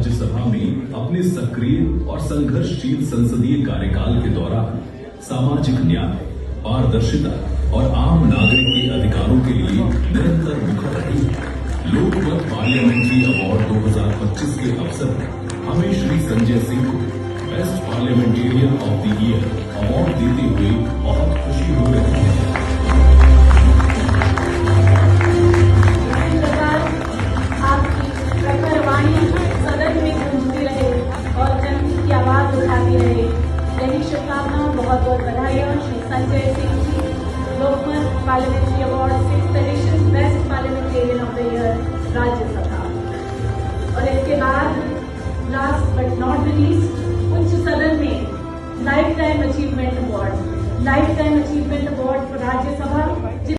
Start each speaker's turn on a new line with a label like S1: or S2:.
S1: राज्यसभा में अपने सक्रिय और संघर्षशील संसदीय कार्यकाल के दौरान सामाजिक न्याय, पारदर्शिता और आम नागरिक के अधिकारों के लिए निरंतर मुखर रही। लोकमत पार्लियामेंट्री अवार्ड 2025 के अवसर पर हमें श्री संजय सिंह को best parliamentarian of the year award देते हुए बहुत खुशी हो रही है।
S2: सदन में गूंजती रहे और जनता की आवाज उठाती रहे, यही शुभकामनाओं। बहुत बहुत बधाई। Shri Sanjay Singh ji, Lokmat parliamentary award 6th edition best parliamentarian of the year Rajya Sabha. और इसके बाद last but not the least, उच्च सदन में लाइफ टाइम अचीवमेंट अवार्ड